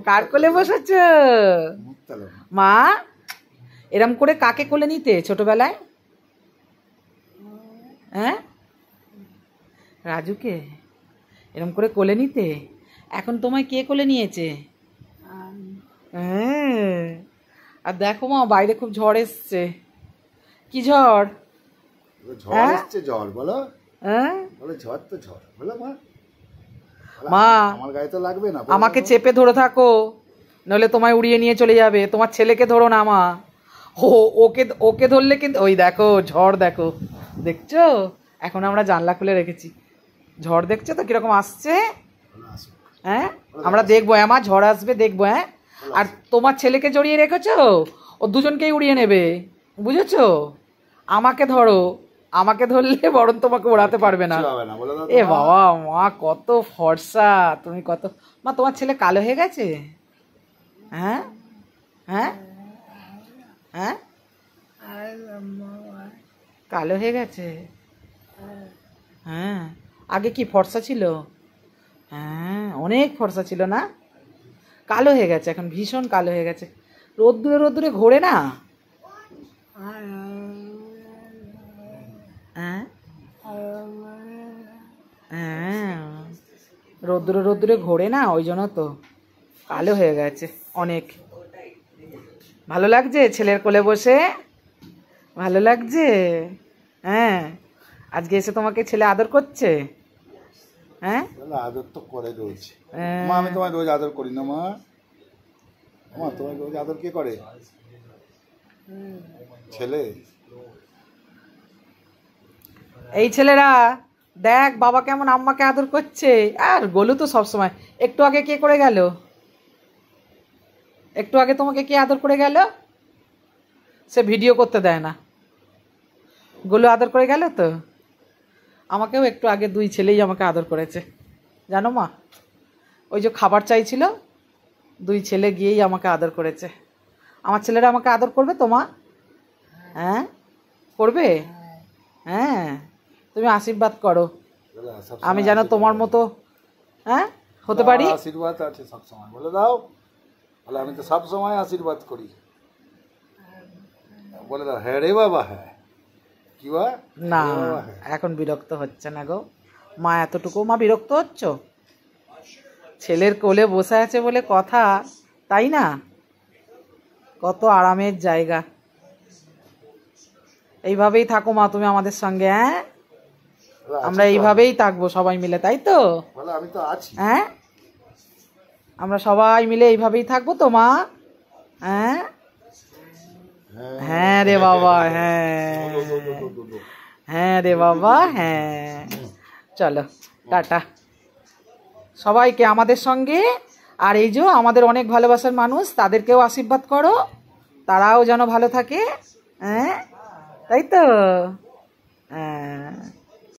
কার কোলে বসেছ মা? এরম করে কাকে কোলে নিতে ছোটবেলায়? হ্যাঁ, রাজুকে এরম করে কোলে নিতে? এখন তোমায় কে কোলে নিয়েছে? হ্যাঁ। আর দেখো মা, বাইরে খুব ঝড় এসছে। কি ঝড়? ঝড় এসছে। ঝড় বলো? হ্যাঁ বলে ঝড় তো ঝড় বলো মা। মা আমার গায়ে তো লাগবে না। আমাকে চেপে ধরে থাকো, নইলে তোমায় উড়িয়ে নিয়ে চলে যাবে। তোমার ছেলেকে ধরো না মা। ওকে ওকে ধরলে কিন্তু ওই দেখো ঝড়, দেখো দেখছো? এখন আমরা জানলা খুলে রেখেছি। ঝড় দেখছো তো কিরকম আসছে? হ্যাঁ, আমরা দেখবো। হ্যাঁ মা, ঝড় আসবে দেখবো। হ্যাঁ, আর তোমার ছেলেকে জড়িয়ে রেখেছো, ও দুজনকেই উড়িয়ে নেবে, বুঝেছো? আমাকে ধরো, আমাকে ধরলে বরং তোমাকে ওড়াতে পারবে না। এ বাবা, মা কত ফর্সা তুমি, কত। মা তোমার ছেলে কালো হয়ে গেছে? হ্যাঁ হ্যাঁ হ্যাঁ, কালো হয়ে গেছে। হ্যাঁ, আগে কি ফর্সা ছিল? হ্যাঁ, অনেক ফর্সা ছিল না? কালো হয়ে গেছে এখন, ভীষণ কালো হয়ে গেছে। রোদ্দুরে রোদ্দুরে ঘোরে না? হ্যাঁ হ্যাঁ, রোদ্দুরে রোদ্দুরে ঘোরে না, ওই জন্য তো কালো হয়ে গেছে অনেক। ভালো লাগছে ছেলের কোলে বসে? ভালো লাগছে? হ্যাঁ, আজকে এসে তোমাকে ছেলে আদর করছে? হ্যাঁ, আদর তো করে রোজ। মা আমি তোমায় রোজ আদর করি না মা? মা তোমায় রোজ আদর কে করে? ছেলে। এই ছেলেরা দেখ বাবা কেমন আম্মাকে আদর করছে। আর গোলু তো সবসময়। একটু আগে কে করে গেল? একটু আগে তোমাকে কে আদর করে গেল? সে ভিডিও করতে দেয় না। গোলু আদর করে গেল তো। আমাকেও একটু আগে দুই ছেলেই আমাকে আদর করেছে, জানো মা? ওই যে খাবার চাইছিল, দুই ছেলে গিয়েই আমাকে আদর করেছে। আমার ছেলেরা আমাকে আদর করবে তো মা? হ্যাঁ করবে? হ্যাঁ, তুমি আশীর্বাদ করো আমি যেন তোমার মতো হ্যাঁ হতে পারি। আশীর্বাদ আছে সব সময়, বলে দাও। বলে আমি তো সব সময় আশীর্বাদ করি। বলে দাও হ্যাঁ রে বাবা। হ্যাঁ কি বা না, এখন বিরক্ত হচ্ছে না গো মা, এতটুকু মা বিরক্ত হচ্ছ? ছেলের কোলে বসে আছে বলে কথা, তাই না? কত আরামের জায়গা। এইভাবেই থাকো মা তুমি আমাদের সঙ্গে। হ্যাঁ, আমরা এইভাবেই থাকবো সবাই মিলে, তাই তো? আমি তো আছি। হ্যাঁ, আমরা সবাই মিলে এইভাবেই থাকবো তো মা? হ্যাঁ হ্যাঁ রে বাবা, হ্যাঁ হ্যাঁ রে বাবা, হ্যাঁ। চলো টাটা সবাইকে আমাদের সঙ্গে। আর এই যে আমাদের অনেক ভালোবাসার মানুষ, তাদেরকেও আশীর্বাদ করো, তারাও যেন ভালো থাকে। হ্যাঁ তাই তো। হ্যাঁ।